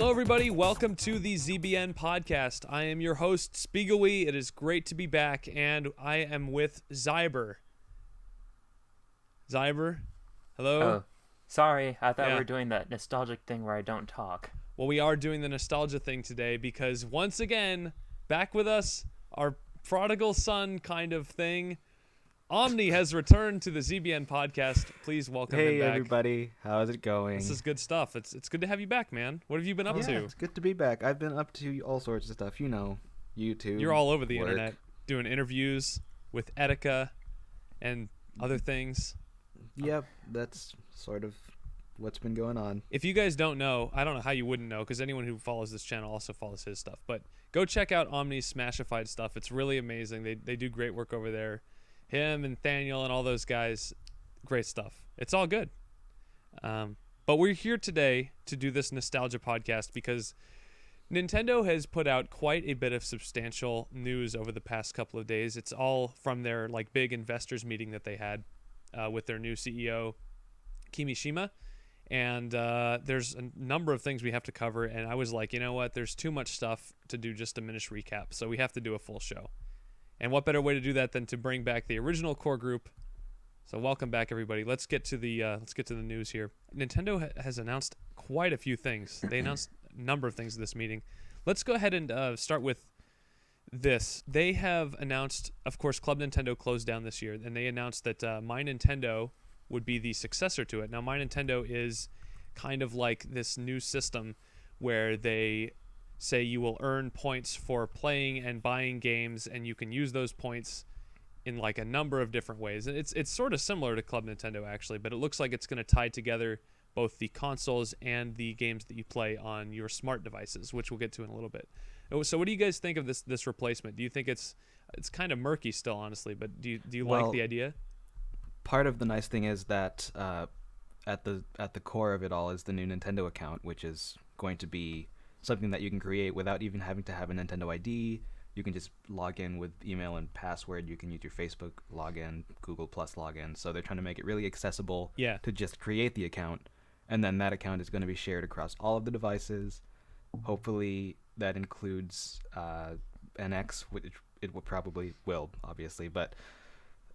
Hello, everybody. Welcome to the ZBN podcast. I am your host, Spigel. It is great to be back, and I am with Xiaber. Xiaber, hello? Oh, sorry. I thought we were doing that nostalgic thing where I don't talk. Well, we are doing the nostalgia thing today because, once again, back with us, our prodigal son kind of thing, Omni has returned to the ZBN podcast. Please welcome him back. Hey, everybody. How's it going? This is good stuff. It's good to have you back, man. What have you been up to? It's good to be back. I've been up to all sorts of stuff. You know, YouTube. You're all over the work. internet doing interviews with Etika and other things. Yep, that's sort of what's been going on. If you guys don't know, I don't know how you wouldn't know, because anyone who follows this channel also follows his stuff. But go check out Omni's Smashified stuff. It's really amazing. They do great work over there. Him and Nathaniel and all those guys, great stuff. It's all good. But we're here today to do this nostalgia podcast because Nintendo has put out quite a bit of substantial news over the past couple of days. It's all from their big investors meeting that they had with their new CEO, Kimishima. And there's a number of things we have to cover. And I was like, you know what? There's too much stuff to do just a minute recap. So we have to do a full show. And what better way to do that than to bring back the original core group? So welcome back, everybody. Let's get to the news here. Nintendo has announced quite a few things. They announced a number of things at this meeting. Let's go ahead and start with this. They have announced, of course, Club Nintendo closed down this year, and they announced that My Nintendo would be the successor to it. Now, My Nintendo is kind of like this new system where they say you will earn points for playing and buying games, and you can use those points in a number of different ways. And it's sort of similar to Club Nintendo, actually, but it looks like it's going to tie together both the consoles and the games that you play on your smart devices, which we'll get to in a little bit. So what do you guys think of this replacement? Do you think it's kind of murky still, honestly, but do you like the idea? Part of the nice thing is that at the core of it all is the new Nintendo account, which is going to be something that you can create without even having to have a Nintendo ID. You can just log in with email and password. You can use your Facebook login, Google Plus login. So they're trying to make it really accessible to just create the account. And then that account is going to be shared across all of the devices. Hopefully that includes NX, which it will probably will, obviously. But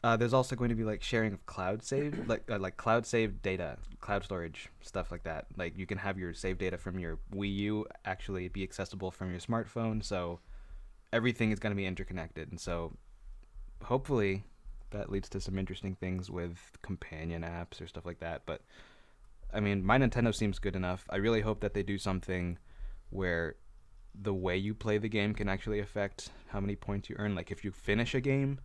there's also going to be sharing of cloud save, like cloud save data, cloud storage, stuff like that. Like you can have your save data from your Wii U actually be accessible from your smartphone. So everything is going to be interconnected. And so hopefully that leads to some interesting things with companion apps or stuff like that. But I mean, My Nintendo seems good enough. I really hope that they do something where the way you play the game can actually affect how many points you earn. Like if you finish a game,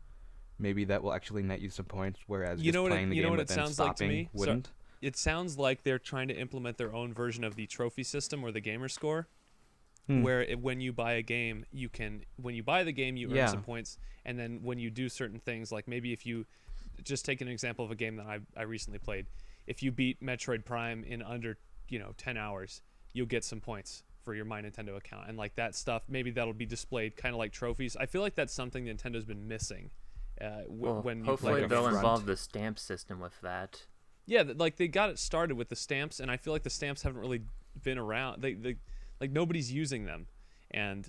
maybe that will actually net you some points, whereas playing the game but then stopping wouldn't. So it sounds like they're trying to implement their own version of the trophy system or the gamer score, where when you buy a game, you earn some points, and then when you do certain things, like maybe if you just take an example of a game that I recently played, if you beat Metroid Prime in under 10 hours, you'll get some points for your My Nintendo account, and that stuff, maybe that'll be displayed kind of like trophies. I feel like that's something Nintendo's been missing. When you hopefully they'll involve the stamp system with that. Yeah, they got it started with the stamps, and I feel like the stamps haven't really been around. They nobody's using them, and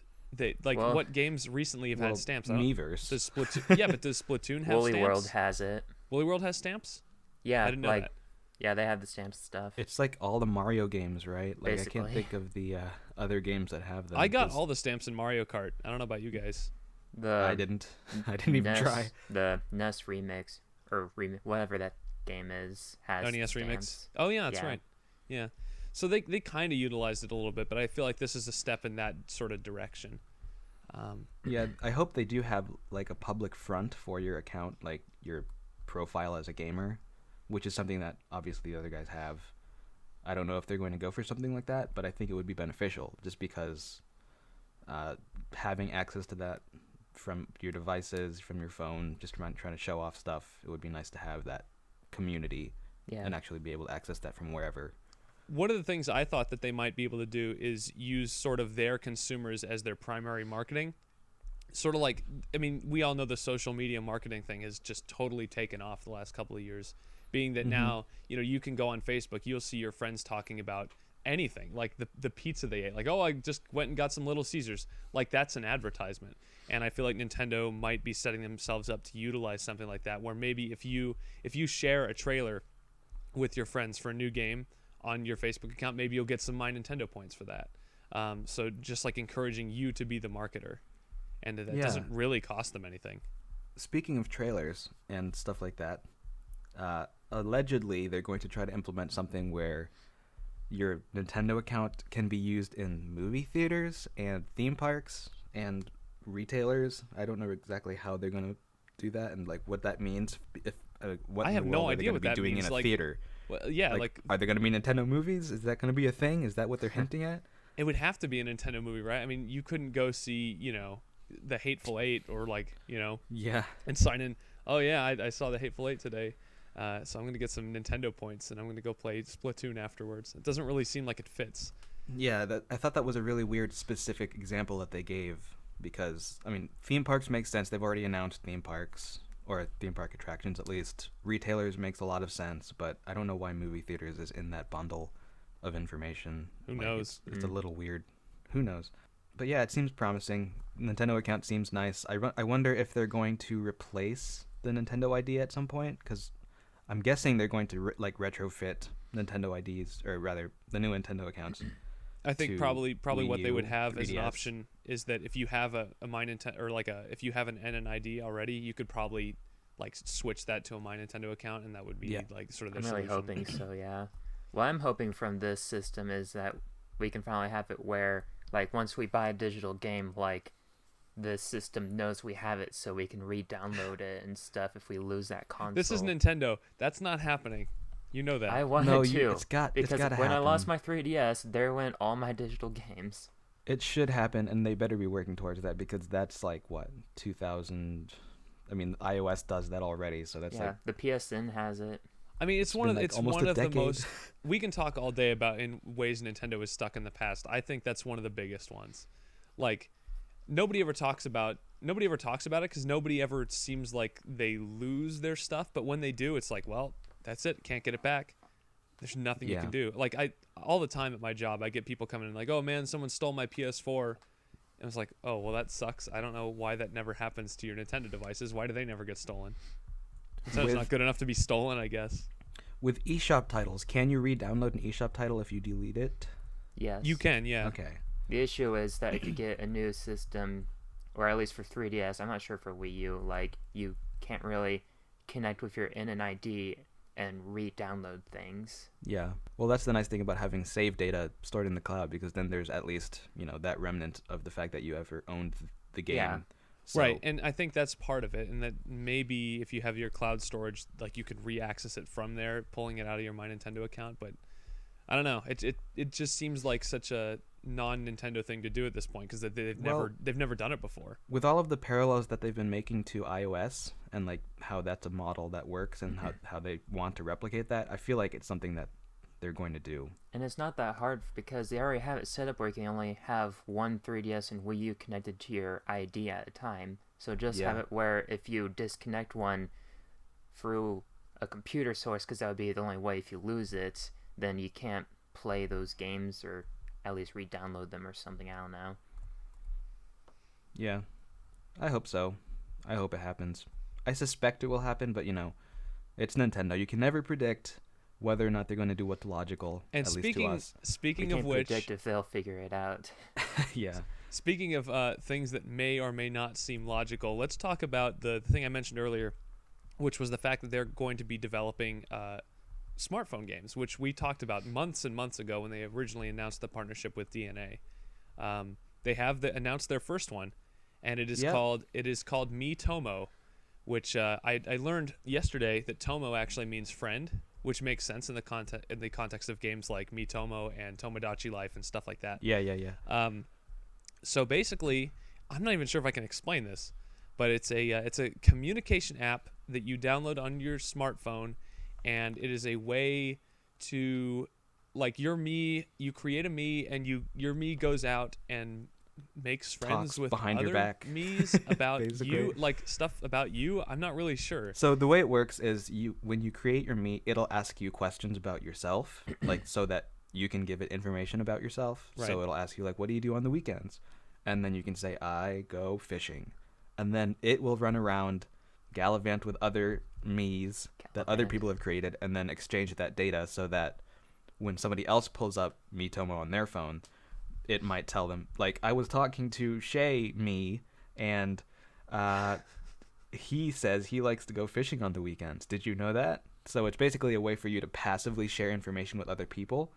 what games recently have had stamps? Miiverse. Does Splatoon? Yeah, but does Splatoon have Woolly stamps? World has it. Woolly World has stamps? Yeah, I didn't know that. Yeah, they have the stamps stuff. It's like all the Mario games, right? Basically. I can't think of the other games that have them. I got all the stamps in Mario Kart. I don't know about you guys. I didn't even try. The NES remix or whatever that game is has NES stamps. Remix. Oh yeah, that's right. Yeah, so they kind of utilized it a little bit, but I feel like this is a step in that sort of direction. Yeah, I hope they do have a public front for your account, like your profile as a gamer, which is something that obviously the other guys have. I don't know if they're going to go for something like that, but I think it would be beneficial just because having access to that from your devices, from your phone, just trying to show off stuff, it would be nice to have that community and actually be able to access that from wherever. One of the things I thought that they might be able to do is use sort of their consumers as their primary marketing. Sort of we all know the social media marketing thing has just totally taken off the last couple of years, being that now, you can go on Facebook, you'll see your friends talking about anything, like the pizza they ate, like, oh, I just went and got some Little Caesars, like that's an advertisement. And I feel like Nintendo might be setting themselves up to utilize something like that, where maybe if you share a trailer with your friends for a new game on your Facebook account, maybe you'll get some My Nintendo points for that. So just like encouraging you to be the marketer, and that doesn't really cost them anything. Speaking of trailers and stuff like that, allegedly they're going to try to implement something where your Nintendo account can be used in movie theaters and theme parks and retailers. I don't know exactly how they're going to do that and like what that means. If what I have no idea what that doing means. in a like, theater. Well, yeah, like are there going to be Nintendo movies? Is that going to be a thing? Is that what they're hinting at? it would have to be a Nintendo movie, right? I mean, you couldn't go see, the Hateful Eight or Yeah. and sign in. Oh yeah, I saw the Hateful Eight today, so I'm gonna get some Nintendo points and I'm gonna go play Splatoon afterwards. It doesn't really seem like it fits. Yeah, I thought that was a really weird specific example that they gave because I mean, theme parks make sense. They've already announced theme parks or theme park attractions at least. Retailers makes a lot of sense, but I don't know why movie theaters is in that bundle of information. Who knows? It's a little weird. Who knows? But yeah, it seems promising. Nintendo account seems nice. I wonder if they're going to replace the Nintendo ID at some point, because I'm guessing they're going to retrofit Nintendo IDs, or rather the new Nintendo accounts. I think probably Wii what they would have 3DS. as an option is that if you have a My Nintendo, or if you have an NNID already, you could probably like switch that to a My Nintendo account, and that would be like sort of their I'm really solution. hoping so, yeah. What I'm hoping from this system is that we can finally have it where, like, once we buy a digital game, like, the system knows we have it so we can re-download it and stuff if we lose that console. This is Nintendo. That's not happening. You know that. I wanted to. It's got because to when I lost happen. my 3DS, there went all my digital games. It should happen, and they better be working towards that because that's like what 2000. I mean, iOS does that already, so that's like the PSN has it. I mean, it's one of been, it's almost one a of the decade. most. We can talk all day about in ways Nintendo is stuck in the past. I think that's one of the biggest ones. Like nobody ever talks about it because nobody ever seems like they lose their stuff. But when they do, it's like, well, that's it. Can't get it back. There's nothing you can do. Like all the time at my job, I get people coming in like, oh man, someone stole my PS4. And I was like, oh well, that sucks. I don't know why that never happens to your Nintendo devices. Why do they never get stolen? Nintendo's not good enough to be stolen, I guess. with eShop titles. Can you re-download an eShop title if you delete it? Yes. You can, yeah. Okay. The issue is that if you get a new system, or at least for 3DS, I'm not sure for Wii U, like, you can't really connect with your NNID and re-download things. Yeah. Well, that's the nice thing about having save data stored in the cloud, because then there's at least, you know, that remnant of the fact that you ever owned the game. Yeah. So, Right, and I think that's part of it, and that maybe if you have your cloud storage, like, you could re-access it from there, pulling it out of your My Nintendo account, but I don't know. It just seems like such a non-Nintendo thing to do at this point, because they've never done it before. with all of the parallels that they've been making to iOS and like how that's a model that works and how they want to replicate that, I feel like it's something that they're going to do. And it's not that hard because they already have it set up where you can only have one 3DS and Wii U connected to your ID at a time. So just have it where if you disconnect one through a computer source, because that would be the only way if you lose it, then you can't play those games or at least re-download them or something. I don't know. Yeah. I hope so. I hope it happens. I suspect it will happen, but you know, it's Nintendo. You can never predict whether or not they're going to do what's logical, And at least to us. speaking We of can't which, predict if they'll figure it out. Yeah. speaking of things that may or may not seem logical, let's talk about the thing I mentioned earlier, which was the fact that they're going to be developing smartphone games, which we talked about months and months ago when they originally announced the partnership with DNA. They have announced their first one, and it is called Miitomo, which I learned yesterday that Tomo actually means friend, which makes sense in the context of games like Miitomo and Tomodachi Life and stuff like that. Yeah. So basically, I'm not even sure if I can explain this, but it's a communication app that you download on your smartphone, and it is a way to, like, your me, you create a me, and your me goes out and makes friends Talks with behind other your back. me's about Basically. you, like stuff about you. I'm not really sure. So the way it works is when you create your me, it'll ask you questions about yourself, like so that you can give it information about yourself. Right. So it'll ask you, like, what do you do on the weekends? And then you can say, I go fishing. And then it will run around, gallivant with other me's that other people have created, and then exchange that data so that when somebody else pulls up Miitomo on their phone, it might tell them, like, I was talking to Shay me, and he says he likes to go fishing on the weekends. Did you know that? So it's basically a way for you to passively share information with other people,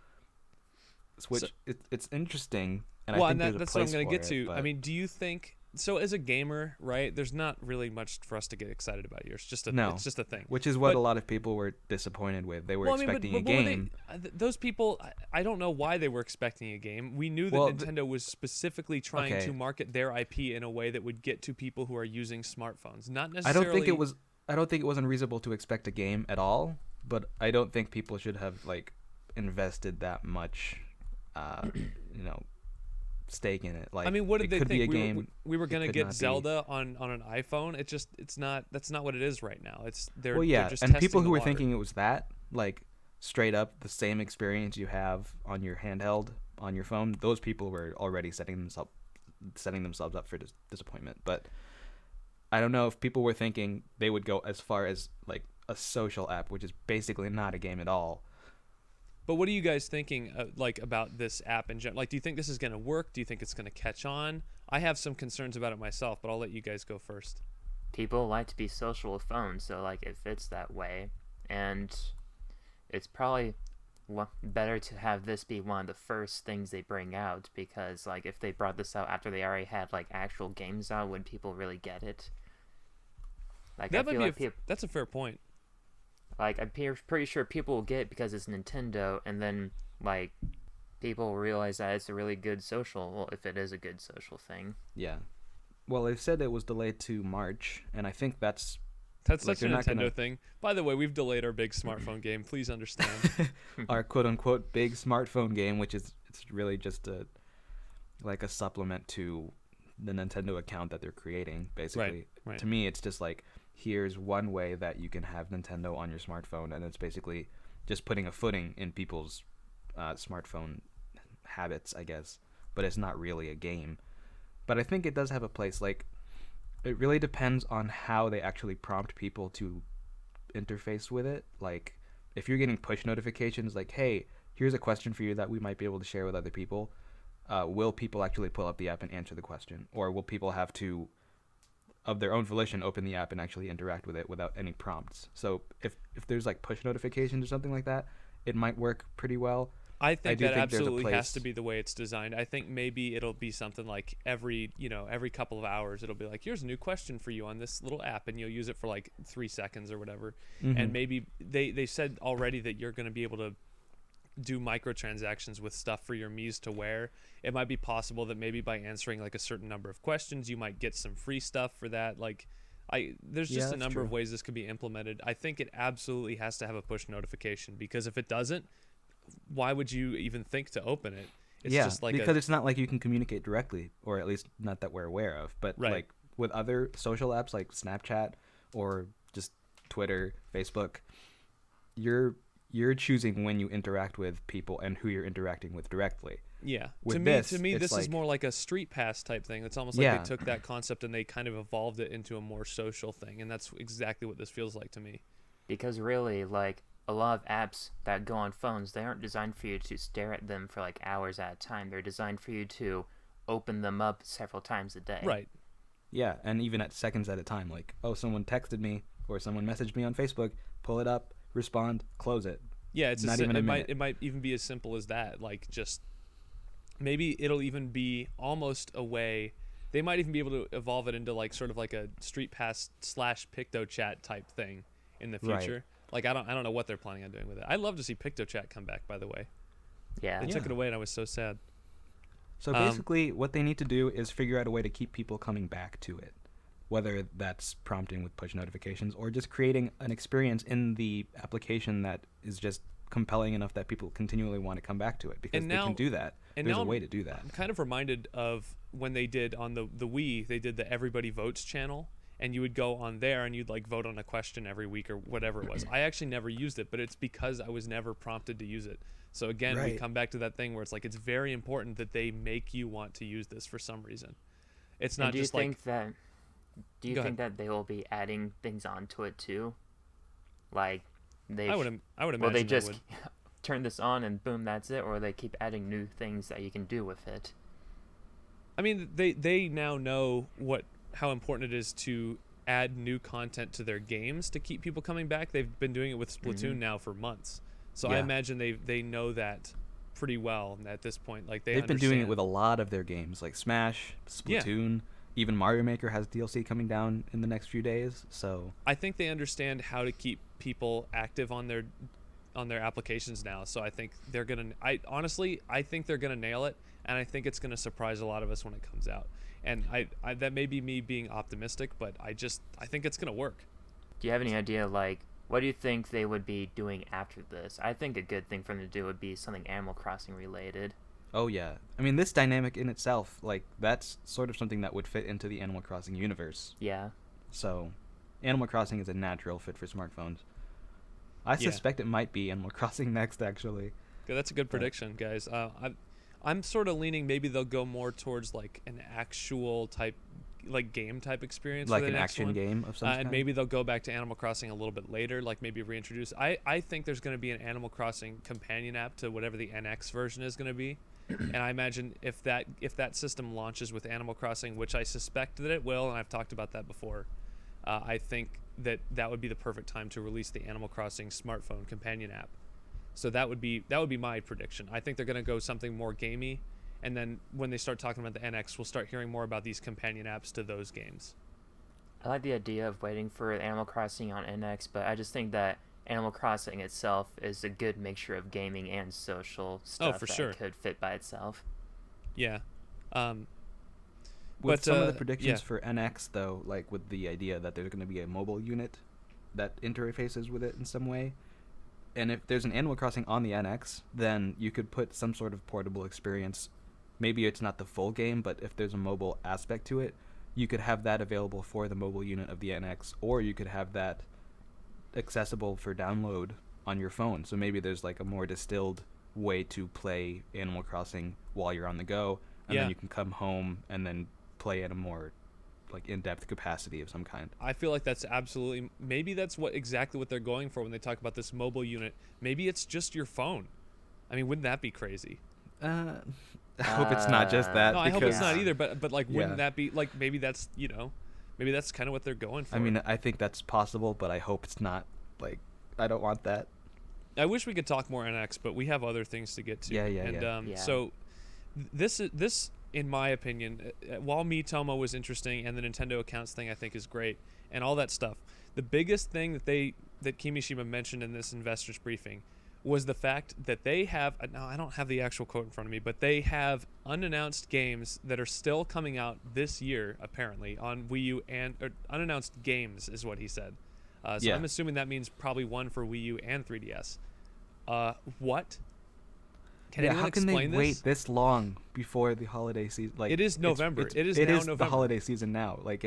which it's interesting. And I think that's what I'm going to get to. But... I mean, do you think so? As a gamer, right? There's not really much for us to get excited about here. It's just a thing. Which is what a lot of people were disappointed with. They were expecting a game. Those people, I don't know why they were expecting a game. We knew that Nintendo was specifically trying to market their IP in a way that would get to people who are using smartphones. Not necessarily. I don't think it was unreasonable to expect a game at all. But I don't think people should have invested that much, stake in it. Like, I mean, what did they think? We were gonna get Zelda on an iPhone. That's not what it is right now. They're just and people who were thinking it was that, like, straight up the same experience you have on your handheld on your phone, those people were already setting themselves up for disappointment. But I don't know if people were thinking they would go as far as like a social app, which is basically not a game at all. But what are you guys thinking about this app in general? Like, do you think this is going to work? Do you think it's going to catch on? I have some concerns about it myself, but I'll let you guys go first. People like to be social with phones, so it fits that way. And it's probably better to have this be one of the first things they bring out, because if they brought this out after they already had actual games out, would people really get it? That's a fair point. I'm pretty sure people will get it because it's Nintendo, and then, people will realize that it's a really good social, well, if it is a good social thing. Yeah. Well, they said it was delayed to March, and I think that's such a Nintendo thing. By the way, we've delayed our big smartphone game. Please understand. Our quote-unquote big smartphone game, which it's really just a supplement to the Nintendo account that they're creating, basically. Right. To me, it's just here's one way that you can have Nintendo on your smartphone, and it's basically just putting a footing in people's smartphone habits, I guess. But it's not really a game. But I think it does have a place. It really depends on how they actually prompt people to interface with it. If you're getting push notifications hey, here's a question for you that we might be able to share with other people, will people actually pull up the app and answer the question? Or will people have to, of their own volition, open the app and actually interact with it without any prompts? So if there's push notifications or something like that, it might work pretty well. I think that absolutely has to be the way it's designed. I think maybe it'll be something every couple of hours it'll be here's a new question for you on this little app, and you'll use it for 3 seconds or whatever. Mm-hmm. And maybe they said already that you're going to be able to do microtransactions with stuff for your Miis to wear. It might be possible that maybe by answering a certain number of questions, you might get some free stuff for that. There's just a number of ways this could be implemented. I think it absolutely has to have a push notification, because if it doesn't, why would you even think to open it? It's just because it's not you can communicate directly, or at least not that we're aware of. But with other social apps like Snapchat or just Twitter, Facebook, you're choosing when you interact with people and who you're interacting with directly. Yeah. To me, this is more like a street pass type thing. It's almost like they took that concept and they kind of evolved it into a more social thing, and that's exactly what this feels like to me. Because really, a lot of apps that go on phones, they aren't designed for you to stare at them for hours at a time. They're designed for you to open them up several times a day. Right. Yeah, and even at seconds at a time. Someone texted me or someone messaged me on Facebook, pull it up, respond, close it. Yeah, it might even be as simple as that. Just maybe it'll even be almost a way. They might even be able to evolve it into sort of a street pass / PictoChat type thing in the future. Right. I don't know what they're planning on doing with it. I'd love to see PictoChat come back, by the way. Yeah. They took it away and I was so sad. So basically what they need to do is figure out a way to keep people coming back to it, whether that's prompting with push notifications or just creating an experience in the application that is just compelling enough that people continually want to come back to it, because they can do that. There's a way to do that. I'm kind of reminded of when they did on the Wii, they did the Everybody Votes channel. and you would go on there and you'd like vote on a question every week or whatever it was. I actually never used it, but it's because I was never prompted to use it. So again, we come back to that thing where it's like it's very important that they make you want to use this for some reason. It's not just like. Do you think that they will be adding things onto it too? Like I would imagine. Will they just turn this on and boom, that's it, or they keep adding new things that you can do with it? I mean, they now know how important it is to add new content to their games to keep people coming back. They've been doing it with Splatoon now for months, so I imagine they know that pretty well at this point. Like they've been doing it with a lot of their games, like Smash, Splatoon. Even Mario Maker has DLC coming down in the next few days. So I think they understand how to keep people active on their applications now. So I think they're gonna. I think they're gonna nail it, and I think it's gonna surprise a lot of us when it comes out. And I that may be me being optimistic, but I think it's gonna work. Do you have any idea, like, what do you think they would be doing after this? I think a good thing for them to do would be something Animal Crossing related. Oh yeah, I mean, this dynamic in itself, like, that's sort of something that would fit into the Animal Crossing universe. Yeah. So, Animal Crossing is a natural fit for smartphones. I suspect it might be Animal Crossing next, actually. Yeah, that's a good prediction, guys. I'm sort of leaning maybe they'll go more towards like an actual type, like game type experience, like for the an next action one. game of some kind. And maybe they'll go back to Animal Crossing a little bit later, like maybe reintroduce. I think there's going to be an Animal Crossing companion app to whatever the NX version is going to be. And I imagine if that system launches with Animal Crossing, which I suspect that it will, and I've talked about that before, I think that would be the perfect time to release the Animal Crossing smartphone companion app. So that would be my prediction. I think they're going to go something more gamey, and then when they start talking about the NX, we'll start hearing more about these companion apps to those games. I like the idea of waiting for Animal Crossing on NX, but I just think that Animal Crossing itself is a good mixture of gaming and social stuff could fit by itself. Yeah. With some of the predictions for NX, though, like with the idea that there's going to be a mobile unit that interfaces with it in some way, and if there's an Animal Crossing on the NX, then you could put some sort of portable experience. Maybe it's not the full game, but if there's a mobile aspect to it, you could have that available for the mobile unit of the NX, or you could have that accessible for download on your phone. So maybe there's like a more distilled way to play Animal Crossing while you're on the go, and then you can come home and then play at a more like in-depth capacity of some kind. I feel like that's absolutely, maybe that's exactly what they're going for when they talk about this mobile unit. Maybe it's just your phone. I mean, wouldn't that be crazy? I hope it's not just that. No, I hope it's not either, but like wouldn't that be like, maybe that's maybe that's kind of what they're going for. I mean, I think that's possible, but I hope it's not. Like, I don't want that. I wish we could talk more NX, but we have other things to get to. Yeah. So this in my opinion, while Miitomo was interesting and the Nintendo accounts thing I think is great and all that stuff, the biggest thing that Kimishima mentioned in this investors briefing was the fact that they have, now I don't have the actual quote in front of me, but they have unannounced games that are still coming out this year, apparently, on Wii U, or unannounced games is what he said. So I'm assuming that means probably one for Wii U and 3DS. What? Can anyone how can explain they wait this long before the holiday season? Like, it is November. It is November. The holiday season now. Like,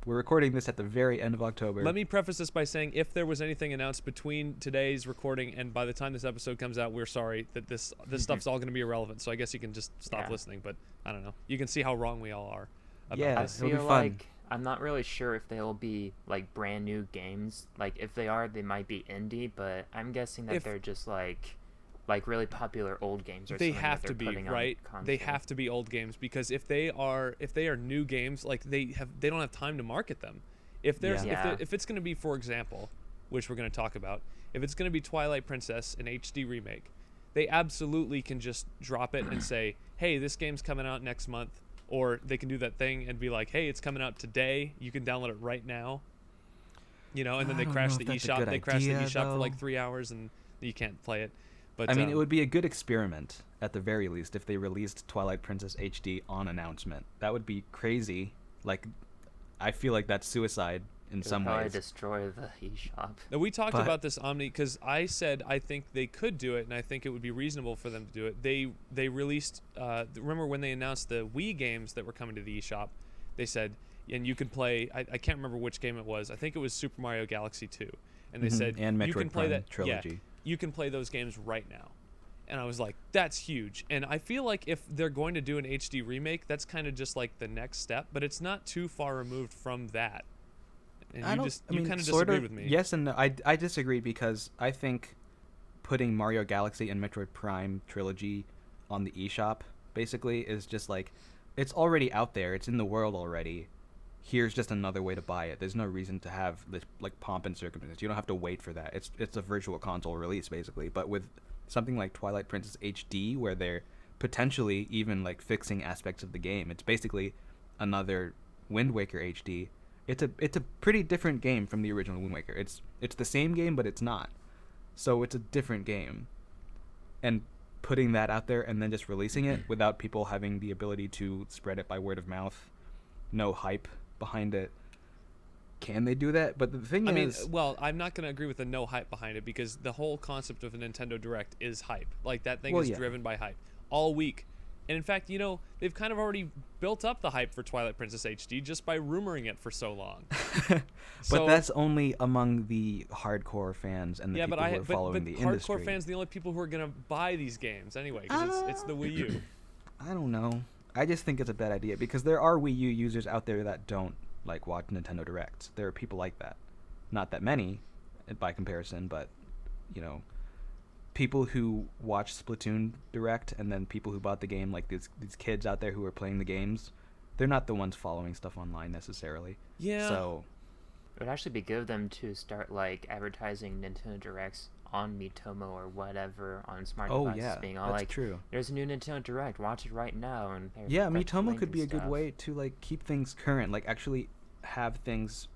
we're recording this at the very end of October. Let me preface this by saying, if there was anything announced between today's recording and by the time this episode comes out, we're sorry that this stuff's all going to be irrelevant. So I guess you can just stop listening. But I don't know. You can see how wrong we all are about this. I feel like I'm not really sure if they'll be like brand new games. Like, if they are, they might be indie. But I'm guessing that they're just like really popular old games or they something. Have to be, right? They have to be old games, because if they are new games, like they don't have time to market them. If it's going to be, for example, which we're going to talk about, if it's going to be Twilight Princess, an HD remake, they absolutely can just drop it and say, hey, this game's coming out next month, or they can do that thing and be like, hey, it's coming out today, you can download it right now, and then they crash the eShop. They crash the eShop for like 3 hours and you can't play it. But, I mean, it would be a good experiment, at the very least, if they released Twilight Princess HD on announcement. That would be crazy. Like, I feel like that's suicide in some ways. Probably destroy the eShop. Now, we talked about this, Omni, because I said I think they could do it, and I think it would be reasonable for them to do it. They released, remember when they announced the Wii games that were coming to the eShop, they said, and you could play. I can't remember which game it was. I think it was Super Mario Galaxy 2, and they said and you can Metroid play Prime that trilogy. Yeah, you can play those games right now. And I was like, that's huge. And I feel like if they're going to do an HD remake, that's kind of just like the next step, but it's not too far removed from that. And you kind of disagreed with me. Yes and no. I disagree because I think putting Mario Galaxy and Metroid Prime trilogy on the eShop basically is just like, it's already out there. It's in the world already. Here's just another way to buy it. There's no reason to have this like pomp and circumstance. You don't have to wait for that. It's a virtual console release basically. But with something like Twilight Princess HD, where they're potentially even like fixing aspects of the game, it's basically another Wind Waker HD. It's a pretty different game from the original Wind Waker. It's the same game, but it's not. So it's a different game. And putting that out there and then just releasing it without people having the ability to spread it by word of mouth, no hype behind it. Can they do that? But the thing is... well, I'm not going to agree with the no hype behind it, because the whole concept of a Nintendo Direct is hype. Like, that thing is driven by hype all week. And in fact, they've kind of already built up the hype for Twilight Princess HD just by rumoring it for so long. But that's only among the hardcore fans and the people who are following the industry. Hardcore fans are the only people who are going to buy these games anyway, because it's the Wii U. I don't know. I just think it's a bad idea, because there are Wii U users out there that don't like watch Nintendo Directs. There are people like that. Not that many by comparison, but people who watch Splatoon Direct and then people who bought the game, like these kids out there who are playing the games, they're not the ones following stuff online necessarily. Yeah. So it would actually be good of them to start like advertising Nintendo Directs on Miitomo or whatever on smart devices, being all that's like, true. There's a new Nintendo Direct, watch it right now. And Miitomo could be a good way to like keep things current, like actually have things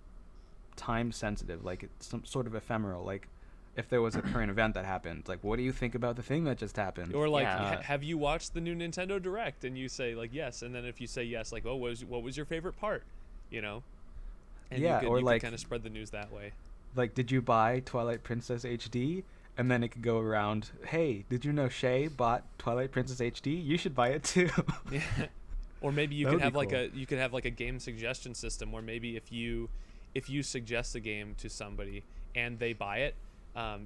time sensitive, like it's some sort of ephemeral. Like if there was a current event that happened, like what do you think about the thing that just happened? Or like, have you watched the new Nintendo Direct? And you say like yes, and then if you say yes, like, oh, what was your favorite part? And you could kind of spread the news that way. Like, did you buy Twilight Princess HD? And then it could go around, hey, did you know Shay bought Twilight Princess HD? You should buy it too. Yeah. Or maybe you could have like a game suggestion system where maybe if you suggest a game to somebody and they buy it,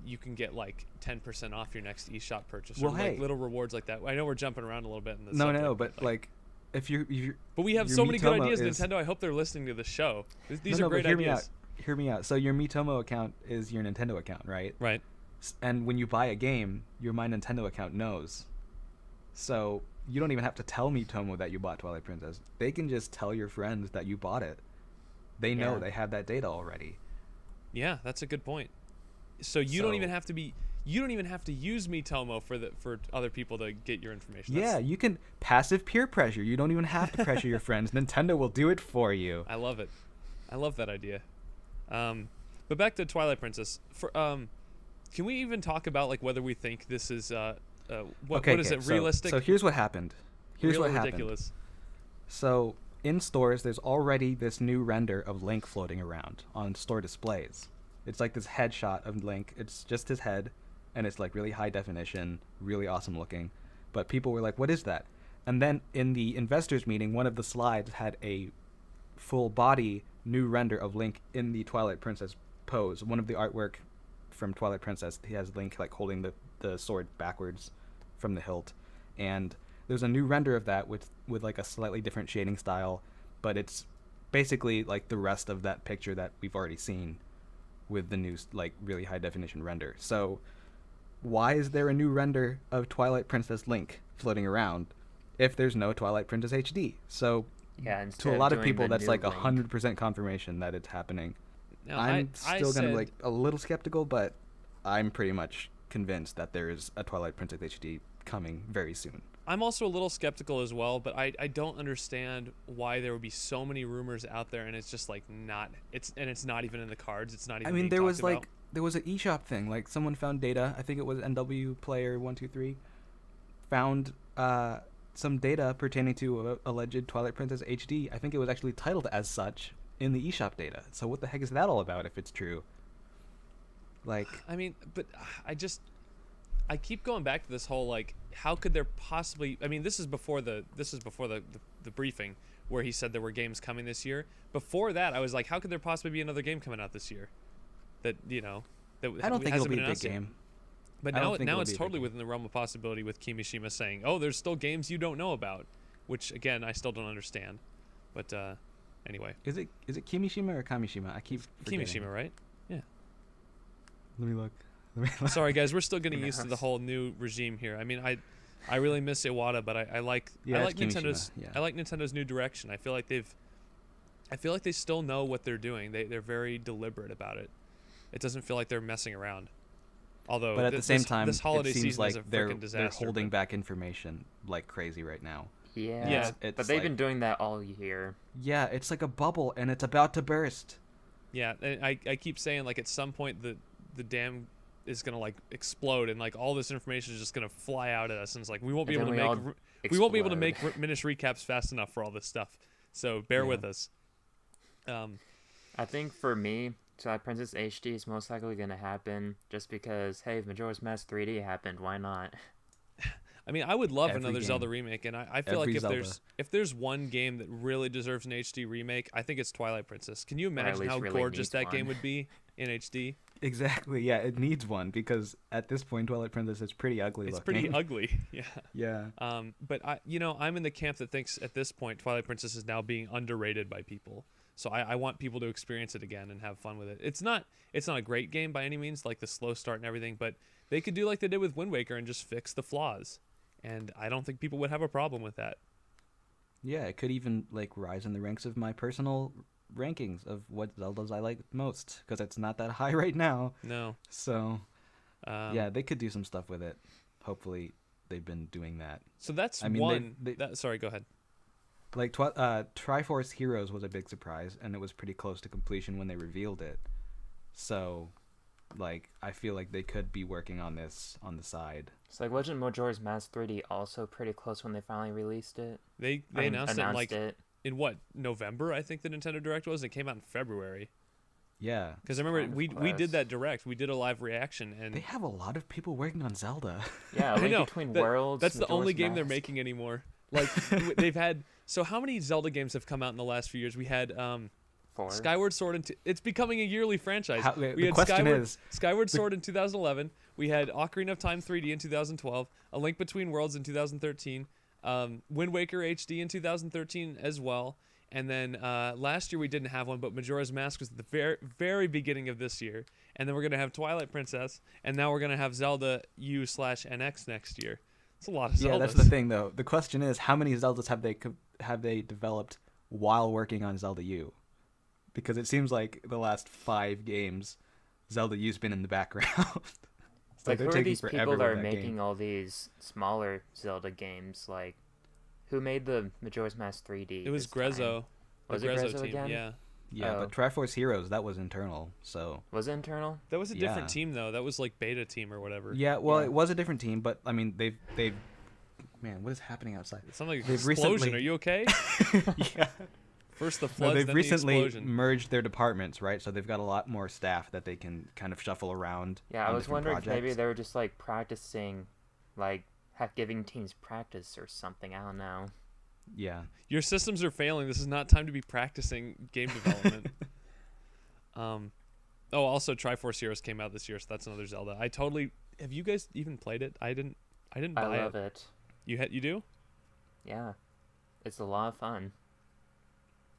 you can get like 10% off your next eShop purchase. Well, or like little rewards like that. I know we're jumping around a little bit in this. But like if you but we have so many good ideas, Nintendo. I hope they're listening to the show. These are great ideas. Hear me out. So your Miitomo account is your Nintendo account, right? Right. And when you buy a game, your My Nintendo account knows. So you don't even have to tell Miitomo that you bought Twilight Princess. They can just tell your friends that you bought it. They know, they have that data already. Yeah, that's a good point. So you don't even have to use Miitomo for other people to get your information. You can passive peer pressure. You don't even have to pressure your friends. Nintendo will do it for you. I love it. I love that idea. But back to Twilight Princess. Can we even talk about like whether we think this is what is it, realistic? So here's what happened. Ridiculous. So in stores, there's already this new render of Link floating around on store displays. It's like this headshot of Link. It's just his head, and it's like really high definition, really awesome looking. But people were like, "What is that?" And then in the investors meeting, one of the slides had a full body new render of Link in the Twilight Princess pose. One of the artwork from Twilight Princess, he has Link like holding the sword backwards from the hilt, and there's a new render of that with like a slightly different shading style, but it's basically like the rest of that picture that we've already seen with the new like really high definition render. So why is there a new render of Twilight Princess Link floating around if there's no Twilight Princess HD? So to a lot of people, that's like 100% confirmation that it's happening. Now, I'm still gonna like a little skeptical, but I'm pretty much convinced that there is a Twilight Princess HD coming very soon. I'm also a little skeptical as well, but I don't understand why there would be so many rumors out there, and it's just like it's not even in the cards. It's not even. I mean, there was an eShop thing. Like someone found data. I think it was NW Player 123 found some data pertaining to alleged Twilight Princess HD. I think it was actually titled as such in the eShop data. So what the heck is that all about if it's true? Like, I mean, but I keep going back to this whole like, how could there possibly? I mean, this is before the briefing where he said there were games coming this year. Before that, I was like, how could there possibly be another game coming out this year? That that I don't think it'll hasn't be been a big announced yet. game. But I don't now think it'll it's be a big totally game. within the realm of possibility with Kimishima saying, "Oh, there's still games you don't know about," which again I still don't understand. But anyway, Is it Kimishima or Kamishima? I keep forgetting. Kimishima, right? Yeah. Let me look. Sorry guys, we're still getting used to the whole new regime here. I mean, I really miss Iwata, but I like Yeah, it's Nintendo's Kimishima, yeah. I like Nintendo's new direction. I feel like they still know what they're doing. They're very deliberate about it. It doesn't feel like they're messing around. Although, But at the same time, this holiday it seems season like is a they're freaking disaster. holding but- back information like crazy right now. Yeah. Yeah, it's But they've like- been doing that all year. Yeah, it's like a bubble and it's about to burst. Yeah, and I keep saying like at some point the dam is gonna like explode and like all this information is just gonna fly out at us and it's like we won't be And able to then make we we won't be able to explode. make minute recaps fast enough for all this stuff. So bear Yeah. with us. I think for me, Twilight Princess HD is most likely going to happen just because, hey, if Majora's Mask 3D happened, why not? I mean, I would love Every another game. Zelda remake, and I feel Every like Zelda. if there's one game that really deserves an HD remake, I think it's Twilight Princess. Can you imagine least how really gorgeous needs that game one. would be in HD? Exactly. Yeah, it needs one because at this point, Twilight Princess is pretty ugly It's looking. pretty ugly. Yeah. Yeah. But I'm in the camp that thinks at this point Twilight Princess is now being underrated by people. So I want people to experience it again and have fun with it. It's not a great game by any means, like the slow start and everything, but they could do like they did with Wind Waker and just fix the flaws. And I don't think people would have a problem with that. Yeah, it could even like rise in the ranks of my personal rankings of what Zeldas I like most because it's not that high right now. No. So yeah, Um, they could do some stuff with it. Hopefully, they've been doing that. So that's I mean, one. they- Sorry, go ahead. Like Triforce Heroes was a big surprise, and it was pretty close to completion when they revealed it. So, like, I feel like they could be working on this on the side. It's like, wasn't Majora's Mask 3D also pretty close when they finally released it? They announced it in what, November? I think the Nintendo Direct was. It came out in February. Yeah, Because I remember kind of we close. did that Direct. We did a live reaction, and they have a lot of people working on Zelda. Yeah, I Link know Between that- Worlds. that's the Majora's only game they're Mask. making anymore. Like they've had. So how many Zelda games have come out in the last few years? We had 4. Skyward Sword it's becoming a yearly franchise. We the had question is, Skyward Sword in 2011. We had Ocarina of Time 3D in 2012. A Link Between Worlds in 2013. Wind Waker HD in 2013 as well. And then last year we didn't have one, but Majora's Mask was at the very, very beginning of this year. And then we're gonna have Twilight Princess, and now we're gonna have Zelda U/NX next year. It's a lot of Zeldas. yeah, that's the thing though. The question is, how many Zeldas have they developed while working on Zelda U? Because it seems like the last 5 games, Zelda U's been in the background. It's Like, they're who are taking these forever people that with are that making game. all these smaller Zelda games? Like, who made the Majora's Mask 3D? It was this time? Grezzo. Was the it Grezzo Grezzo team, again? yeah. Yeah, Oh. but Triforce Heroes, that was internal. So Was it internal? That was a different Yeah. team though. That was like beta team or whatever. yeah, well, Yeah. it was a different team, but I mean, they've man, what is happening outside? It sounded like an They've explosion. recently- Are you okay? Yeah. First the No, floods, they've then recently the explosion. merged their departments, right? So they've got a lot more staff that they can kind of shuffle around. Yeah, I on was different wondering if maybe projects. they were just like practicing, like giving teams practice or something. I don't know. Yeah. Your systems are failing. This is not time to be practicing game development. Also Triforce Heroes came out this year, so that's another Zelda. Have you guys even played it? I didn't I buy love it. it. You do? Yeah, it's a lot of fun.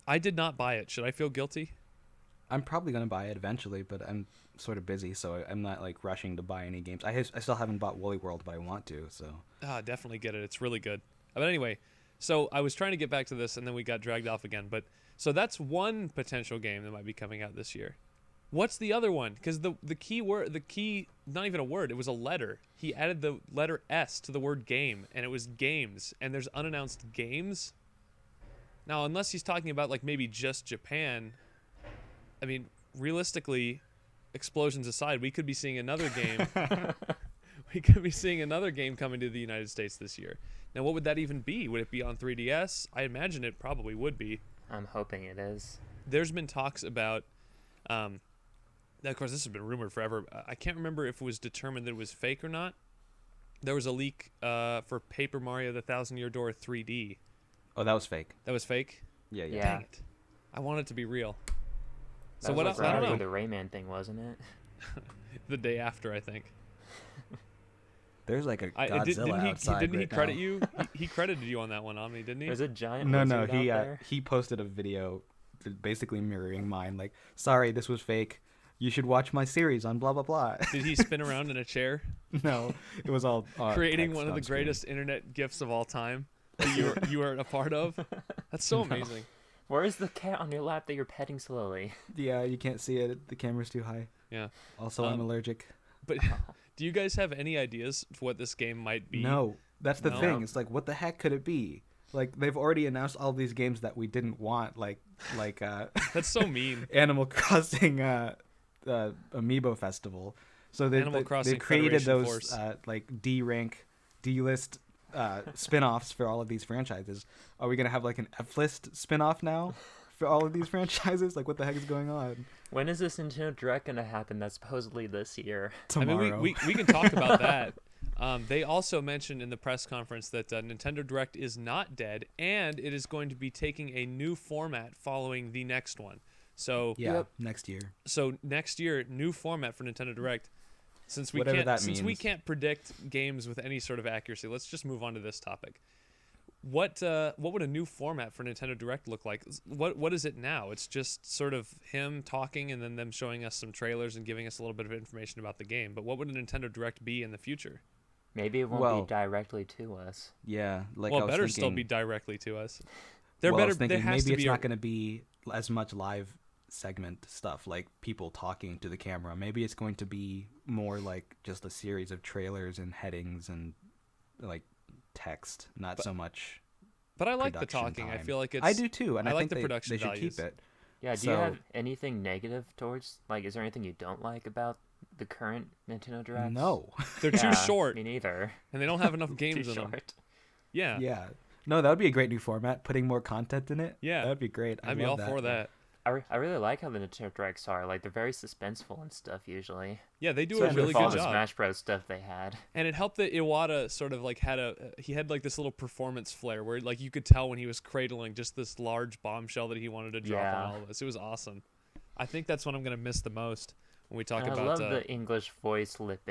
I did not buy it. Should I feel guilty? I'm probably gonna buy it eventually, but I'm sort of busy, so I'm not like rushing to buy any games. I still haven't bought Woolly World, but I want to. So Definitely get it. It's really good. But anyway, so I was trying to get back to this, and then we got dragged off again. But so that's one potential game that might be coming out this year. What's the other one? Because the key, not even a word, it was a letter. He added the letter S to the word game, and it was games. And there's unannounced games. Now, unless he's talking about like maybe just Japan, I mean, realistically, explosions aside, we could be seeing another game. We could be seeing another game coming to the United States this year. Now, what would that even be? Would it be on 3DS? I imagine it probably would be. I'm hoping it is. There's been talks about, of course, this has been rumored forever. I can't remember if it was determined that it was fake or not. there was a leak for Paper Mario: The Thousand Year Door 3D. Oh, that was fake. That was fake. Yeah. Yeah. Dang it! I want it to be real. That So was what? like I don't right know. after the Rayman thing, wasn't it? The day after, I think. There's like a Godzilla didn't he? outside Didn't he right credit now. you? He credited you on that one, Omni, didn't he? There's a giant No, lizard he out there. he posted a video basically mirroring mine. Like, sorry, this was fake. You should watch my series on blah blah blah. Did he spin around in a chair, No, it was all creating text one of on the screen. greatest internet gifs of all time that you were a part of? That's so amazing. Where is the cat on your lap that you're petting slowly? Yeah, you can't see it. The camera's too high. Yeah. Also, I'm Um, allergic. But do you guys have any ideas for what this game might be? No, that's the No? thing. It's like, what the heck could it be? Like, they've already announced all these games that we didn't want, like That's so mean. Animal Crossing Amiibo Festival. So Animal Crossing they've created Federation those Force. like D-rank, D-list spin-offs for all of these franchises. Are we gonna have like an F-list spin-off now for all of these franchises? Like, what the heck is going on? When is this Nintendo Direct gonna happen? That's supposedly this year. Tomorrow. I mean, we can talk about that. They also mentioned in the press conference that Nintendo Direct is not dead, and it is going to be taking a new format following the next one. So yeah, next year. So next year, new format for Nintendo Direct. Since we Whatever can't, that since we means. can't predict games with any sort of accuracy, let's just move on to this topic. What would a new format for Nintendo Direct look like? What is it now? It's just sort of him talking and then them showing us some trailers and giving us a little bit of information about the game. But what would a Nintendo Direct be in the future? Maybe it won't Well- be directly to us. Yeah, like Well, I it was better thinking, still be directly to us. There well, I better was thinking there has maybe to it's be not going to be as much live segment stuff like people talking to the camera. Maybe it's going to be more like just a series of trailers and headings and like text, not so much. But I like the production talking. I time. feel like it's I do too, and I I, like think the they, production they should values. keep it. Yeah, do you So- have anything negative towards, like, is there anything you don't like about the current Nintendo Direct? No. They're Yeah, too short Me neither. and they don't have enough Too games in them. short. Yeah. Yeah. No, that would be a great new format. Putting more content in it. Yeah. That would be great. I'd be all for that. I really like how the Nintendo Directs are. Like, they're very suspenseful and stuff, usually. Yeah, they do So a they're really For all good the job. Smash Bros. Stuff they had. And it helped that Iwata sort of like had like this little performance flair where like you could tell when he was cradling just this large bombshell that he wanted to drop Yeah. on all of us. It was awesome. I think that's what I'm gonna miss the most when we talk And I about love the English voice lip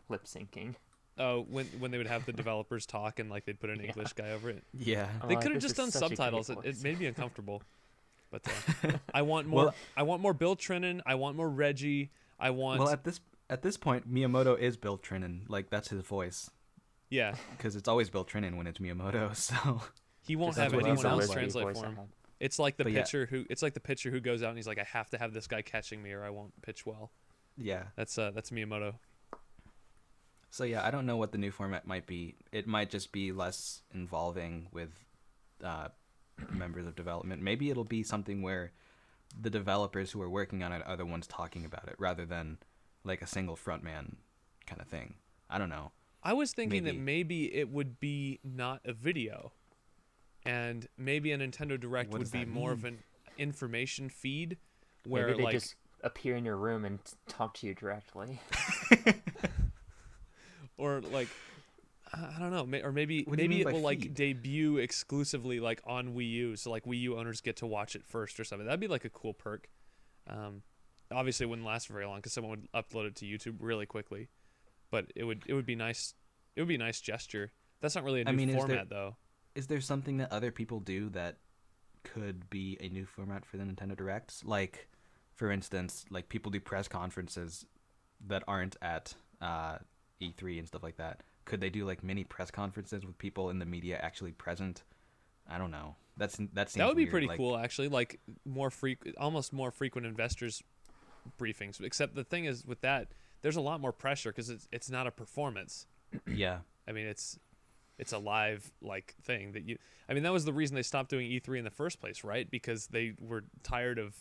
syncing. when they would have the developers talk and like they'd put an Yeah. English guy over it. Yeah. I'm They like, could have this just is done such a great subtitles. It voice. made me uncomfortable. But I want more. Well- I want more Bill Trinan. I want more Reggie. I want. Well, at this point, Miyamoto is Bill Trinan. Like, that's his voice. yeah, Because it's always Bill Trinan when it's Miyamoto. So he won't Just have what anyone he else sounds like. translate voice for I him. had. It's like the But yeah. pitcher who goes out and he's like, I have to have this guy catching me or I won't pitch well. yeah. That's Miyamoto. So yeah, I don't know what the new format might be. It might just be less involving with members of development. Maybe it'll be something where the developers who are working on it are the ones talking about it, rather than like a single frontman kind of thing. I don't know. I was thinking that Maybe. maybe it would be not a video, and maybe a Nintendo Direct What would does be that more of mean? an information feed, where Maybe they like just appear in your room and talk to you directly. or like I don't know, or maybe What do you maybe mean it by will like feed? debut exclusively like on Wii U, so like Wii U owners get to watch it first or something. That'd be like a cool perk. Obviously, it wouldn't last for very long because someone would upload it to YouTube really quickly, but it would be nice. It would be a nice gesture. That's not really a new I mean, format though. Is there something that other people do that could be a new format for the Nintendo Directs? Like, for instance, like people do press conferences that aren't at E3 and stuff like that. Could they do like mini press conferences with people in the media actually present? I don't know. That seems That would be weird. pretty Like, cool, actually. Like almost more frequent investors briefings. Except the thing is, with that, there's a lot more pressure because it's not a performance. Yeah. I mean, it's a live like thing that you. I mean, that was the reason they stopped doing E3 in the first place, right? Because they were tired of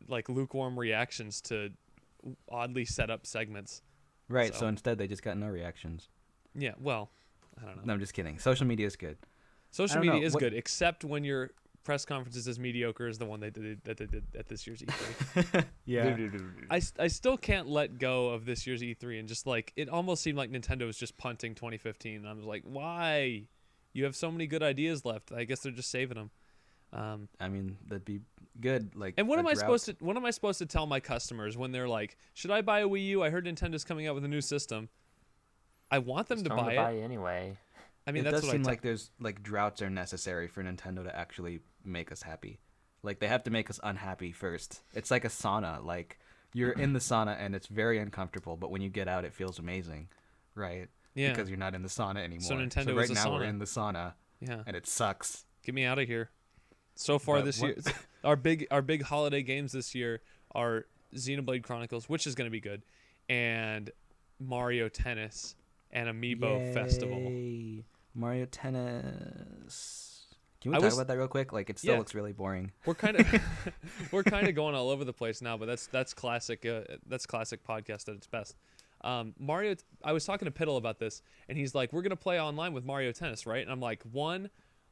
like lukewarm reactions to oddly set up segments. Right. So- So instead, they just got no reactions. Yeah. Well, I don't know. No, I'm just kidding. Social media is good. Social I don't media know, is what- good, except when you're press conference is as mediocre as the one they did at this year's E3. Yeah. I still can't let go of this year's E3, and just like it almost seemed like Nintendo was just punting 2015. And I was like, why? You have so many good ideas left. I guess they're just saving them. I mean, that'd be good. Like, and what am I supposed to tell my customers when they're like, should I buy a Wii U? I heard Nintendo's coming out with a new system. I want them to buy it anyway. I mean, it that's does what seem like there's like droughts are necessary for Nintendo to actually make us happy. Like they have to make us unhappy first. It's like a sauna. Like you're in the sauna and it's very uncomfortable, but when you get out, it feels amazing, right? Yeah. Because you're not in the sauna anymore. So Nintendo right is a now sauna. we're in the sauna. Yeah. And it sucks. Get me out of here. So far this year, our big holiday games this year are Xenoblade Chronicles, which is going to be good, and Mario Tennis and Amiibo Festival. Mario Tennis. Can we talk about that real quick? Like it still looks really boring. We're kind of going all over the place now, but that's classic. That's classic podcast at its best. Mario. I was talking to Piddle about this, and he's like, "We're gonna play online with Mario Tennis, right?" And I'm like, "1,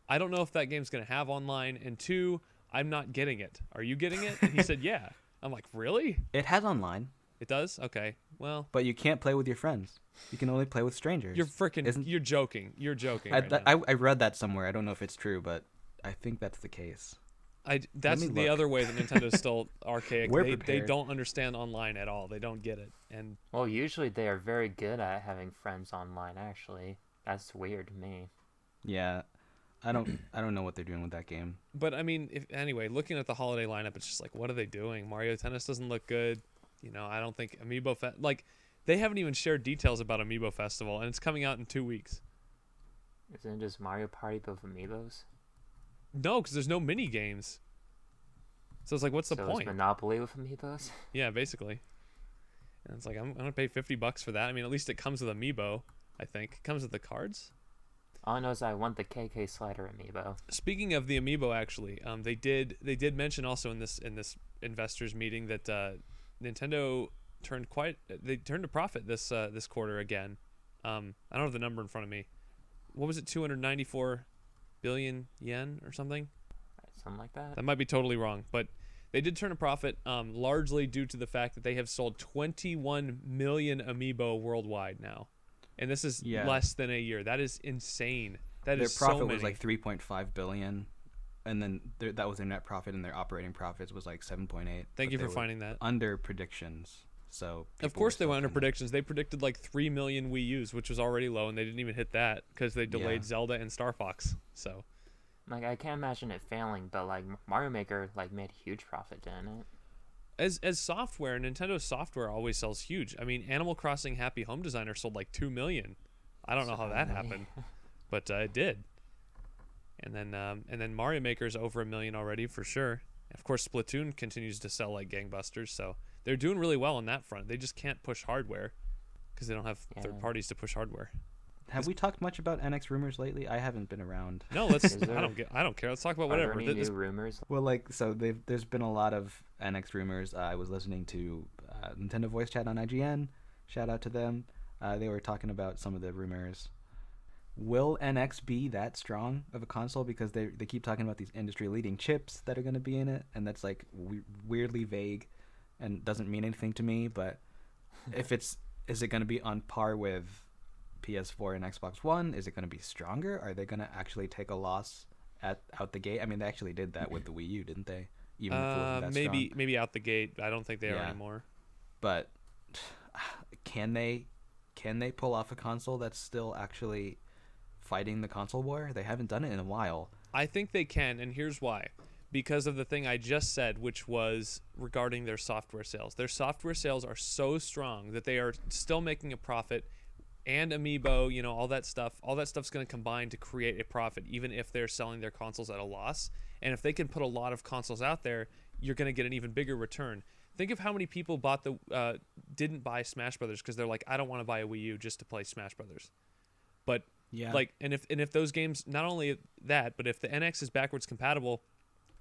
I don't know if that game's gonna have online, and 2, I'm not getting it. Are you getting it?" And he said, "Yeah." I'm like, "Really?" It has online. It does? Okay. Well, but you can't play with your friends. You can only play with strangers. You're joking. You're joking. I read that somewhere. I don't know if it's true, but I think that's the case. That's the other way that Nintendo's still archaic. They don't understand online at all. They don't get it. And well, usually they are very good at having friends online. Actually, that's weird to me. Yeah, I don't know what they're doing with that game. But I mean, anyway, looking at the holiday lineup, it's just like, what are they doing? Mario Tennis doesn't look good. You know, I don't think Amiibo they haven't even shared details about Amiibo Festival, and it's coming out in 2 weeks. Isn't it just Mario Party but with Amiibos? No, because there's no mini games. So it's like, what's the point? It's Monopoly with Amiibos? Yeah, basically. And it's like, I'm gonna pay $50 for that. I mean, at least it comes with Amiibo. I think it comes with the cards. All I know is I want the KK Slider Amiibo. Speaking of the Amiibo, actually, they did mention also in this investors meeting that Nintendo turned a profit this quarter again. I don't have the number in front of me. What was it? 294 billion yen or something? Something like that. That might be totally wrong, but they did turn a profit, largely due to the fact that they have sold 21 million Amiibo worldwide now. And this is less than a year. That is insane. Their profit was like 3.5 billion, and then that was their net profit, and their operating profits was like 7.8. Thank you for finding that. Under predictions. So of course they went under predictions. They predicted like 3 million Wii U's, which was already low, and they didn't even hit that because they delayed Zelda and Star Fox. So, like, I can't imagine it failing, but like Mario Maker made huge profit, didn't it? As software, Nintendo's software always sells huge. I mean, Animal Crossing Happy Home Designer sold like 2 million. I don't know how that happened, but it did. And then Mario Maker's over 1 million already for sure. Of course, Splatoon continues to sell like gangbusters, so they're doing really well on that front. They just can't push hardware because they don't have third parties to push hardware. Have we talked much about NX rumors lately? I haven't been around. No, let's. I don't care. Let's talk about whatever. Are there any new rumors? Well, there's been a lot of NX rumors. I was listening to Nintendo Voice Chat on IGN. Shout out to them. They were talking about some of the rumors. Will NX be that strong of a console? Because they keep talking about these industry-leading chips that are going to be in it, and that's like weirdly vague and doesn't mean anything to me. But is it going to be on par with PS4 and Xbox One? Is it going to be stronger? Are they going to actually take a loss out the gate? I mean, they actually did that with the Wii U, didn't they? Even if it wasn't that strong. Maybe out the gate. I don't think they are anymore. But can they pull off a console that's still actually fighting the console war? They haven't done it in a while. I think they can, and here's why. Because of the thing I just said, which was regarding their software sales. Their software sales are so strong that they are still making a profit. And Amiibo, all that stuff's going to combine to create a profit, even if they're selling their consoles at a loss. And if they can put a lot of consoles out there, you're going to get an even bigger return. Think of how many people didn't buy Smash Brothers because they're like, I don't want to buy a Wii U just to play Smash Brothers. But and if those games, not only that, but if the NX is backwards compatible,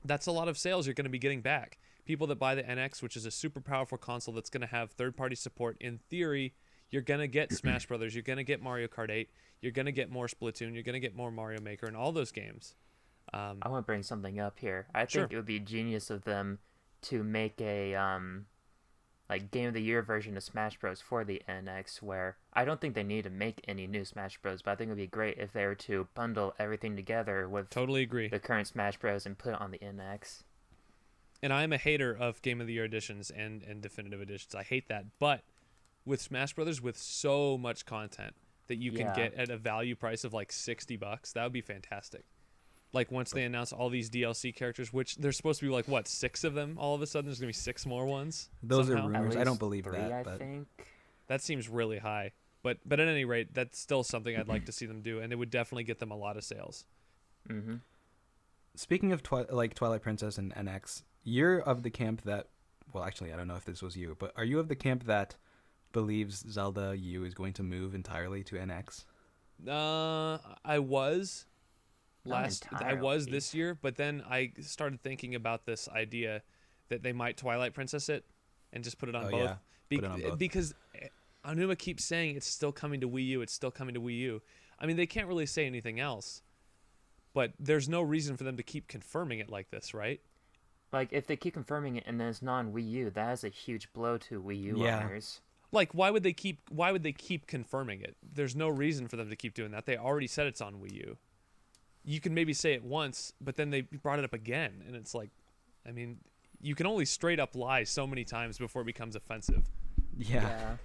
that's a lot of sales you're going to be getting back. People that buy the NX, which is a super powerful console that's going to have third-party support, in theory, you're going to get Smash Brothers, you're going to get Mario Kart 8, you're going to get more Splatoon, you're going to get more Mario Maker, and all those games. I want to bring something up here. I Sure. think it would be genius of them to make a like Game of the Year version of Smash Bros. For the NX, where I don't think they need to make any new Smash Bros. But I think it would be great if they were to bundle everything together with Totally agree. the current Smash Bros. And put it on the NX. And I'm a hater of Game of the Year editions and definitive editions. I hate that. But with Smash Brothers, with so much content that you can get at a value price of like $60, that would be fantastic. Like once they announce all these DLC characters, which there's supposed to be like what, 6 of them all of a sudden, there's gonna be 6 more ones. Those somehow. are At rumors. I least don't believe 3, that. I But think. That seems really high. But at any rate, that's still something I'd like to see them do, and it would definitely get them a lot of sales. Mm-hmm. speaking of Twilight Princess and NX, you're of the camp that, well, actually, I don't know if this was you, but are you of the camp that believes Zelda U is going to move entirely to NX? I was Not I was entirely. this year, but then I started thinking about this idea that they might Twilight Princess it and just put it on Oh, both. yeah. Put it on both. Because Anuma keeps saying it's still coming to Wii U, it's still coming to Wii U. I mean, they can't really say anything else, but there's no reason for them to keep confirming it like this, right? Like, if they keep confirming it and then it's non-Wii U, that is a huge blow to Wii U Yeah. owners. Like, why would they keep confirming it? There's no reason for them to keep doing that. They already said it's on Wii U. You can maybe say it once, but then they brought it up again, and it's like, I mean, you can only straight up lie so many times before it becomes offensive. Yeah.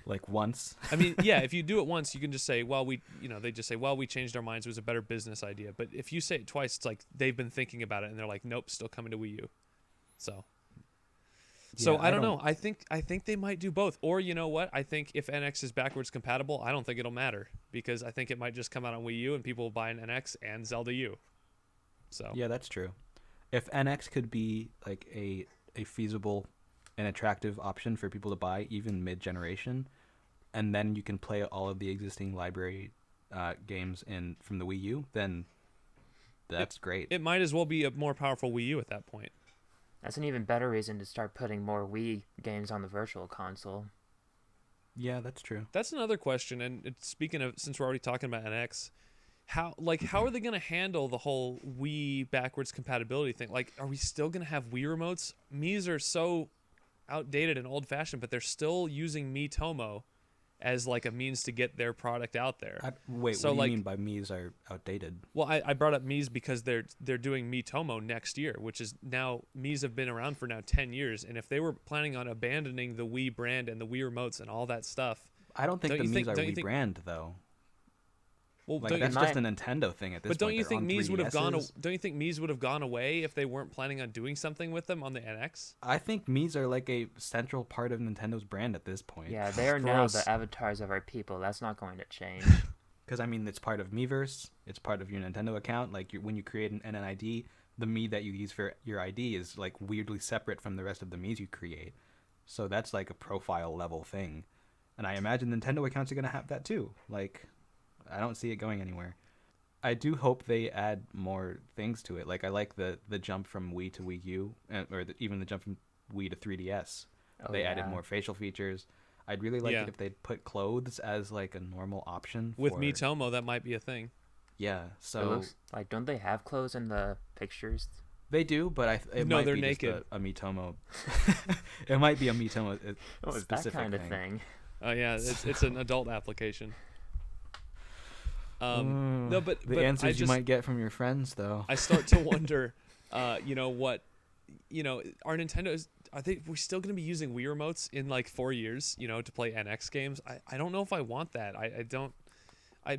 Like once. I mean, yeah, if you do it once, you can just say, well, they just say, well, we changed our minds. It was a better business idea. But if you say it twice, it's like they've been thinking about it, and they're like, nope, still coming to Wii U. So Yeah, I don't know. I think they might do both. Or you know what? I think if NX is backwards compatible, I don't think it'll matter, because I think it might just come out on Wii U and people will buy an NX and Zelda U. So Yeah, that's true. If NX could be like a feasible and attractive option for people to buy even mid-generation, and then you can play all of the existing library games from the Wii U, then that's great. it might as well be a more powerful Wii U at that point. That's an even better reason to start putting more Wii games on the Virtual Console. Yeah, that's true. That's another question. And speaking of, since we're already talking about NX, how are they going to handle the whole Wii backwards compatibility thing? Like, are we still going to have Wii remotes? Mii's are so outdated and old-fashioned, but they're still using Miitomo as like a means to get their product out there. Wait, So, what do like- you mean by Mii's are outdated? Well, I brought up Mii's because they're doing Miitomo next year, which is now, Mii's have been around for now 10 years, and if they were planning on abandoning the Wii brand and the Wii remotes and all that stuff, I don't think Don't the you Mii's think- are don't you think- rebrand though. well, Like don't you that's just a Nintendo thing at this But don't point. you They're think on Mii's would have gone? 3DSs. Don't you think Mii's would have gone away if they weren't planning on doing something with them on the NX? I think Mii's are like a central part of Nintendo's brand at this point. Yeah, they are now Gross. the avatars of our people. That's not going to change. Because I mean, it's part of Miiverse. It's part of your Nintendo account. Like when you create an NID, the Mii that you use for your ID is like weirdly separate from the rest of the Mii's you create. So that's like a profile level thing, and I imagine Nintendo accounts are gonna have that too. Like, I don't see it going anywhere. I do hope they add more things to it. Like I like the jump from Wii to Wii U, even the jump from Wii to 3DS. Oh, They added yeah. more facial features. I'd really like Yeah. it if they'd put clothes as like a normal option. With for, Miitomo, that might be a thing. Yeah, It so looks like, don't they have clothes in the pictures? they do, but it No, might they're be naked. just a Miitomo. It might be a Miitomo Oh, it's that specific kind of thing. thing. Oh yeah, it's an adult application. Mm, No, but the but answers I you just, might get from your friends, though. I start to wonder, are Nintendo's, we're still going to be using Wii remotes in like 4 years, to play NX games? I don't know if I want that.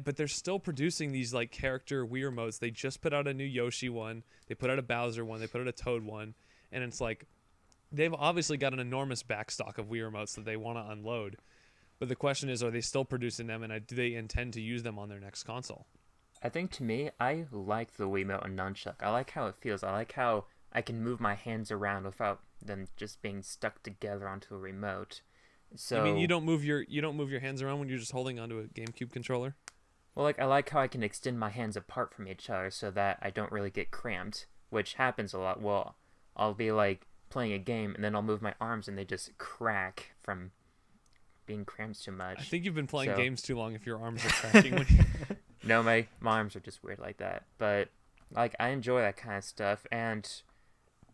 But they're still producing these like character Wii remotes. They just put out a new Yoshi one. They put out a Bowser one. They put out a Toad one. And it's like, they've obviously got an enormous backstock of Wii remotes that they want to unload. But the question is, are they still producing them, and do they intend to use them on their next console? I think to me, I like the Wiimote and Nunchuck. I like how it feels. I like how I can move my hands around without them just being stuck together onto a remote. So I mean, you don't move your hands around when you're just holding onto a GameCube controller? Well, like I like how I can extend my hands apart from each other so that I don't really get cramped, which happens a lot. Well, I'll be like playing a game and then I'll move my arms and they just crack from being cramped too much. I think you've been playing So- games too long if your arms are cracking when you... No, my arms are just weird like that. But like I enjoy that kind of stuff, and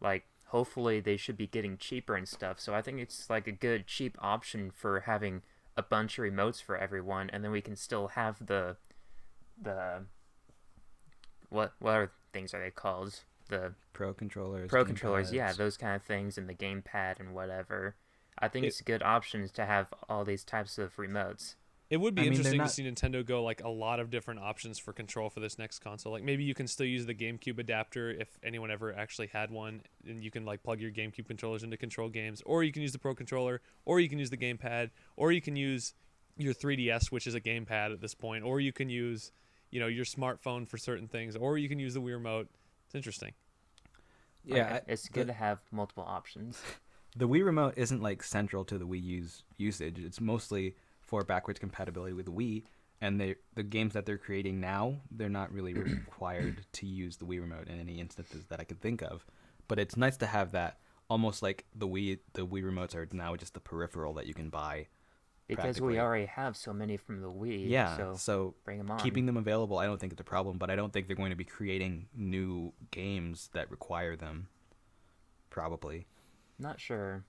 like hopefully they should be getting cheaper and stuff. So I think it's like a good cheap option for having a bunch of remotes for everyone, and then we can still have the what other things are they called? The Pro controllers. Pro controllers, yeah, those kind of things, and the gamepad and whatever. I think it's a good option to have all these types of remotes. It would be interesting to see Nintendo go like a lot of different options for control for this next console. Like maybe you can still use the GameCube adapter if anyone ever actually had one, and you can like plug your GameCube controllers into control games, or you can use the Pro controller, or you can use the gamepad, or you can use your 3DS, which is a gamepad at this point, or you can use, your smartphone for certain things, or you can use the Wii remote. It's interesting. Yeah, it's good to have multiple options. The Wii remote isn't like central to the Wii U's usage. It's mostly for backwards compatibility with the Wii, and the games that they're creating now, they're not really required to use the Wii remote in any instances that I could think of. But it's nice to have that, almost like the Wii remotes are now just the peripheral that you can buy. Because we already have so many from the Wii. Yeah, so bring them on. Keeping them available, I don't think it's a problem, but I don't think they're going to be creating new games that require them. Probably. Not sure.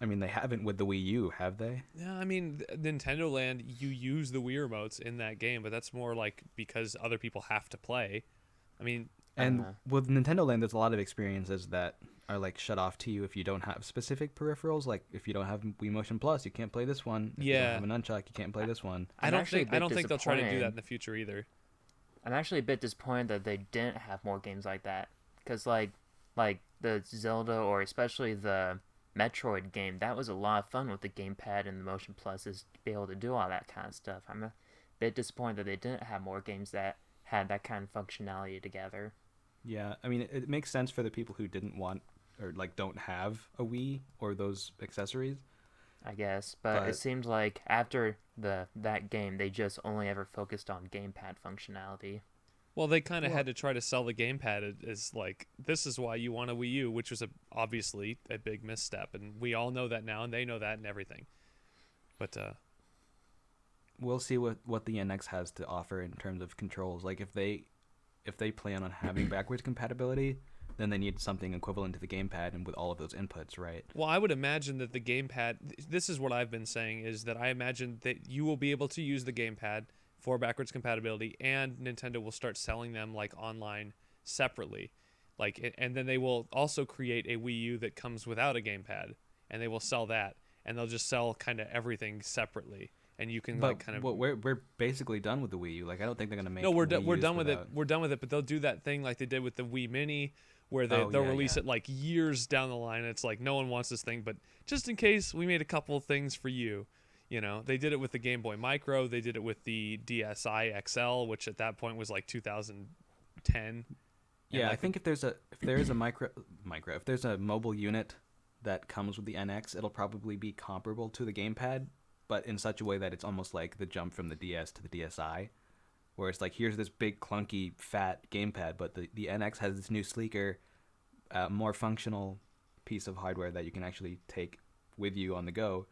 I mean, they haven't with the Wii U, have they? Yeah, I mean, Nintendo Land, you use the Wii remotes in that game, but that's more like because other people have to play. I mean... And with Nintendo Land, there's a lot of experiences that are like shut off to you if you don't have specific peripherals. Like if you don't have Wii Motion Plus, you can't play this one. If you don't have a nunchuck, you can't play this one. I don't think they'll try to do that in the future either. I'm actually a bit disappointed that they didn't have more games like that, because like the Zelda or especially the Metroid game, that was a lot of fun with the gamepad and the Motion Pluses to be able to do all that kind of stuff. I'm a bit disappointed that they didn't have more games that had that kind of functionality together. Yeah, I mean, it makes sense for the people who didn't want or like don't have a Wii or those accessories, I guess, but it seems like after that game, they just only ever focused on gamepad functionality. Well, they kind of had to try to sell the gamepad as like, this is why you want a Wii U, which was obviously a big misstep, and we all know that now, and they know that and everything. But we'll see what the NX has to offer in terms of controls. Like if they plan on having backwards compatibility, then they need something equivalent to the gamepad and with all of those inputs, right? Well, I would imagine that the gamepad, this is what I've been saying, is that I imagine that you will be able to use the gamepad for backwards compatibility, and Nintendo will start selling them like online separately. And then they will also create a Wii U that comes without a gamepad, and they will sell that, and they'll just sell kind of everything separately. And you can we're basically done with the Wii U. Like I don't think they're gonna make. No, we're done with it. We're done with it. But they'll do that thing like they did with the Wii Mini, where they'll release it like years down the line. And it's like no one wants this thing, but just in case, we made a couple of things for you. They did it with the Game Boy Micro. They did it with the DSi XL, which at that point was like 2010. Yeah, I think if there's a if there's a mobile unit that comes with the NX, it'll probably be comparable to the gamepad, but in such a way that it's almost like the jump from the DS to the DSi, where it's like, here's this big, clunky, fat gamepad, but the NX has this new, sleeker, more functional piece of hardware that you can actually take with you on the go,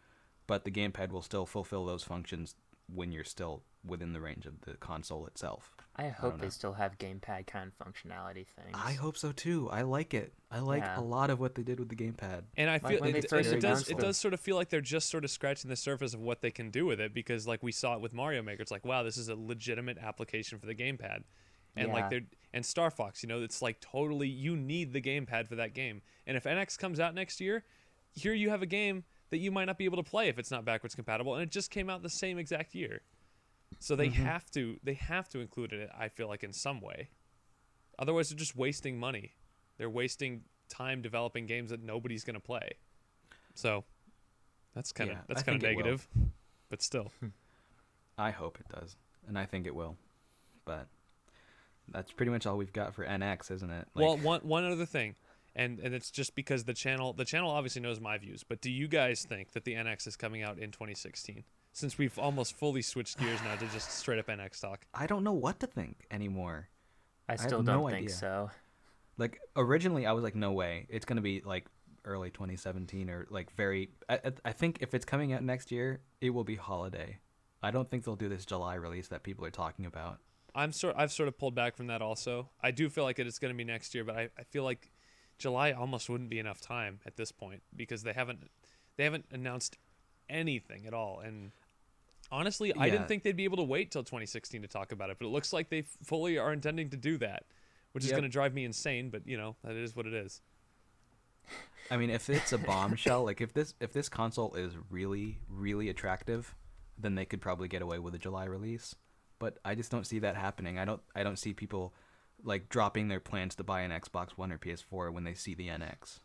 but the gamepad will still fulfill those functions when you're still within the range of the console itself. I hope they still have gamepad kind of functionality things. I hope so too. I like it. I like a lot of what they did with the gamepad. And I feel it does sort of feel like they're just sort of scratching the surface of what they can do with it, because like we saw it with Mario Maker. It's like, wow, this is a legitimate application for the gamepad. And and Star Fox, it's like totally, you need the gamepad for that game. And if NX comes out next year, here you have a game that you might not be able to play if it's not backwards compatible, and it just came out the same exact year. So they have to include it, I feel like, in some way. Otherwise, they're just wasting money. They're wasting time developing games that nobody's going to play. So that's kind of negative, but still. I hope it does, and I think it will. But that's pretty much all we've got for NX, isn't it? Well, one other thing. And it's just because the channel obviously knows my views, but do you guys think that the NX is coming out in 2016? Since we've almost fully switched gears now to just straight up NX talk. I don't know what to think anymore. I still don't think so. Like originally I was like, no way. It's going to be like early 2017 or like I think if it's coming out next year, it will be holiday. I don't think they'll do this July release that people are talking about. I've sort of pulled back from that also. I do feel like it's going to be next year, but I feel like July almost wouldn't be enough time at this point because they haven't announced anything at all. And honestly, I didn't think they'd be able to wait till 2016 to talk about it, but it looks like they fully are intending to do that, which is going to drive me insane, but that is what it is. I mean, if it's a bombshell, like if this console is really, really attractive, then they could probably get away with a July release. But I just don't see that happening. I don't see people like dropping their plans to buy an Xbox One or PS4 when they see the NX.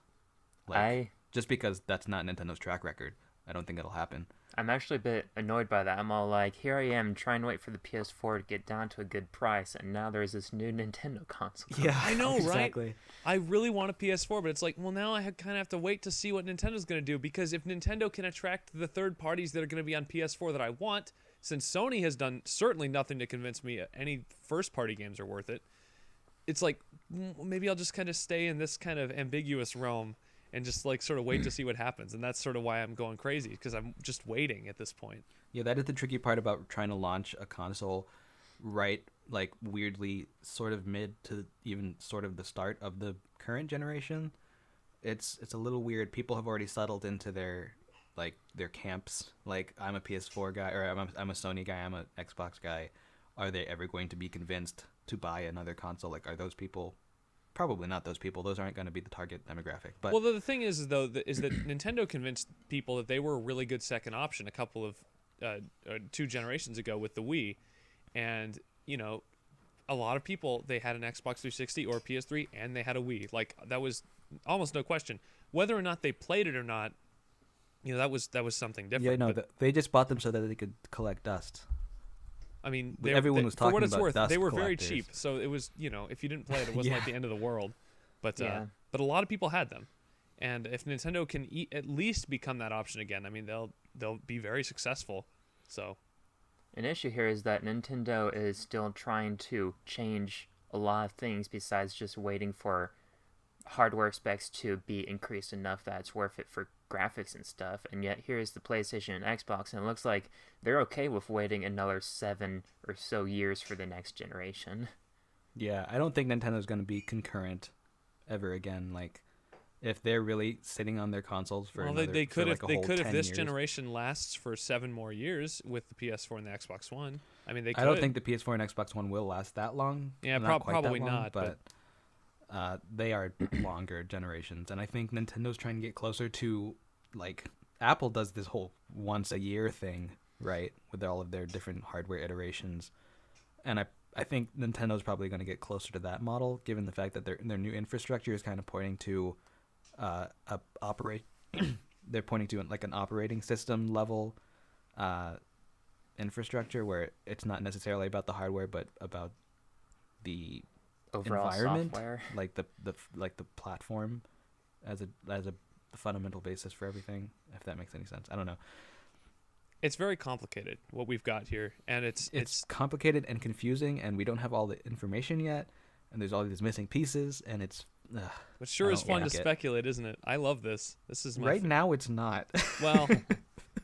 Just because that's not Nintendo's track record. I don't think it'll happen. I'm actually a bit annoyed by that. I'm all like, here I am trying to wait for the PS4 to get down to a good price, and now there's this new Nintendo console. Yeah, I know, exactly. Right? I really want a PS4, but it's like, well, now I kind of have to wait to see what Nintendo's going to do, because if Nintendo can attract the third parties that are going to be on PS4 that I want, since Sony has done certainly nothing to convince me any first-party games are worth it, it's like, maybe I'll just kind of stay in this kind of ambiguous realm and just like sort of wait to see what happens. And that's sort of why I'm going crazy, because I'm just waiting at this point. Yeah, that is the tricky part about trying to launch a console right, like weirdly sort of mid to even sort of the start of the current generation. It's a little weird. People have already settled into their camps. Like, I'm a PS4 guy, or I'm a Sony guy, I'm an Xbox guy. Are they ever going to be convinced to buy another console? Like, are those people? Probably not those people. Those aren't going to be the target demographic. But well, the thing is, though, is that Nintendo convinced people that they were a really good second option a couple of 2 generations ago with the Wii. And, a lot of people, they had an Xbox 360 or a PS3, and they had a Wii. Like, that was almost no question. Whether or not they played it or not, that was something different. Yeah, no, they just bought them so that they could collect dust. I mean, everyone was talking for what it's about worth, dust they were collectors. very cheap. So it was, if you didn't play it, it wasn't like the end of the world. But but a lot of people had them, and if Nintendo can at least become that option again, I mean, they'll be very successful. So an issue here is that Nintendo is still trying to change a lot of things besides just waiting for hardware specs to be increased enough that it's worth it for graphics and stuff, and yet here's the PlayStation and Xbox, and it looks like they're okay with waiting another 7 or so years for the next generation. Yeah, I don't think Nintendo's going to be concurrent ever again. Like, if they're really sitting on their consoles for they could if this years. generation lasts for 7 more years with the PS4 and the Xbox One. I mean, they could. I don't think the PS4 and Xbox One will last that long. Yeah, probably not. But they are longer generations, and I think Nintendo's trying to get closer to, like, Apple does this whole once a year thing, right, with all of their different hardware iterations, and I think Nintendo's probably going to get closer to that model, given the fact that their new infrastructure is kind of pointing to they're pointing to like an operating system level infrastructure where it's not necessarily about the hardware but about the overall environment, software, like the platform as a fundamental basis for everything, if that makes any sense. I don't know. It's very complicated what we've got here, and it's complicated and confusing, and we don't have all the information yet, and there's all these missing pieces, and it's it sure is fun to speculate, isn't it? I love this. This is my now it's not. Well,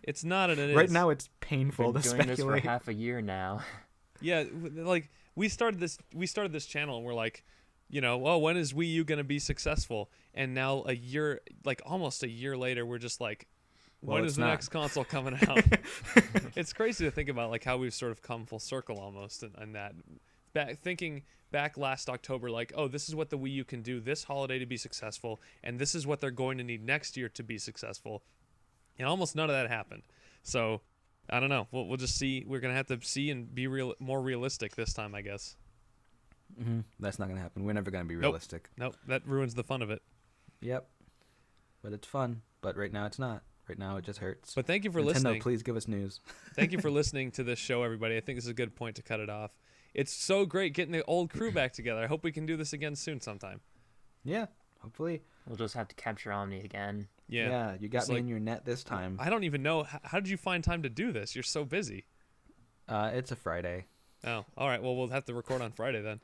it's not, and it is. Right now it's painful to speculate. We've been doing this for half a year now. Yeah, like we started this channel, and we're like, when is Wii U gonna be successful? And now almost a year later, we're just like, when is the next console coming out? It's crazy to think about like how we've sort of come full circle almost, and that thinking back last October, like, oh, this is what the Wii U can do this holiday to be successful, and this is what they're going to need next year to be successful, and almost none of that happened. So I don't know. We'll just see. We're gonna have to see and be more realistic this time, I guess. Mm-hmm. That's not gonna happen. We're never gonna be realistic. Nope. That ruins the fun of it. Yep. But it's fun. But right now it's not. Right now it just hurts. But thank you for Nintendo, listening. Please give us news. Thank you for listening to this show, everybody. I think this is a good point to cut it off. It's so great getting the old crew back together. I hope we can do this again soon sometime. Yeah, hopefully. We'll just have to capture Omni again. Yeah, you got me in your net this time. I don't even know. How did you find time to do this? You're so busy. It's a Friday. Oh, all right. Well, we'll have to record on Friday then.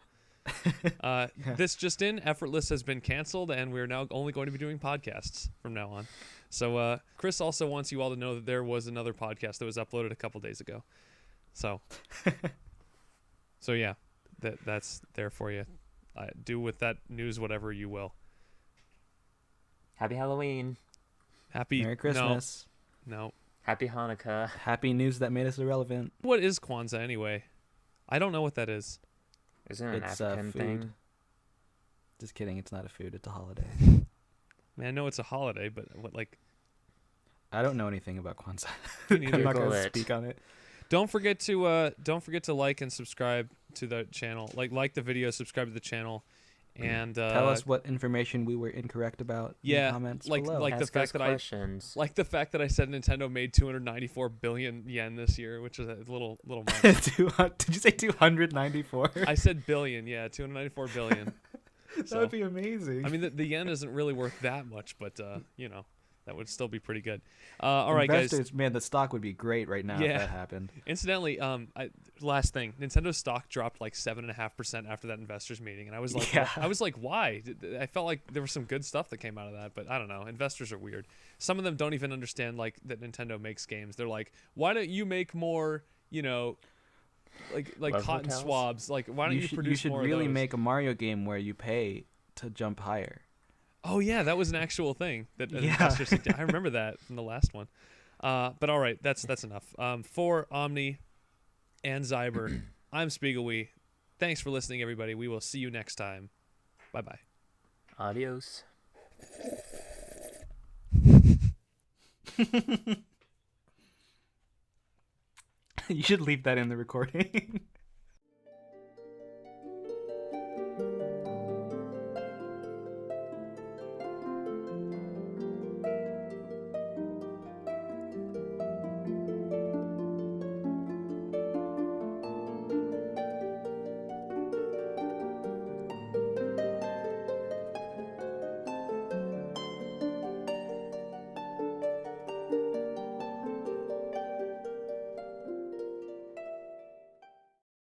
This just in, Effortless has been canceled, and we're now only going to be doing podcasts from now on. So Chris also wants you all to know that there was another podcast that was uploaded a couple days ago. So yeah, that's there for you. Do with that news whatever you will. Happy Halloween. Happy Merry Christmas. No. Happy Hanukkah. Happy news that made us irrelevant. What is Kwanzaa anyway? I don't know what that is. Isn't it an It's, African food. thing? Just kidding. It's not a food. It's a holiday. I mean, I know it's a holiday, but what like? I don't know anything about Kwanzaa. Me neither. I'm not Google going to it. speak on it. Don't forget to like and subscribe to the channel. Like the video, subscribe to the channel, and Tell us what information we were incorrect about in the comments below. like the Ask fact us that questions. like the fact that I said Nintendo made 294 billion yen this year, which is a little much. Did you say 294? I said billion, yeah, 294 billion. That So, would be amazing. I mean, the yen isn't really worth that much, but you know, that would still be pretty good. All right, guys. Investors, man, the stock would be great right now Yeah. if that happened. Incidentally, last thing, Nintendo stock dropped like 7.5% after that investors meeting, and I was like, Yeah. why? I felt like there was some good stuff that came out of that, but I don't know. Investors are weird. Some of them don't even understand like that Nintendo makes games. They're like, why don't you make more? You know, like Love cotton hotels? swabs. Like, why don't you, You produce should more really of those? make a Mario game where you pay to jump higher. Oh yeah, that was an actual thing that Yeah. investors I remember that from the last one. But all right, that's enough. For Omni and Xiaber, I'm Spigel. Thanks for listening, everybody. We will see you next time. Bye bye. Adios. You should leave that in the recording.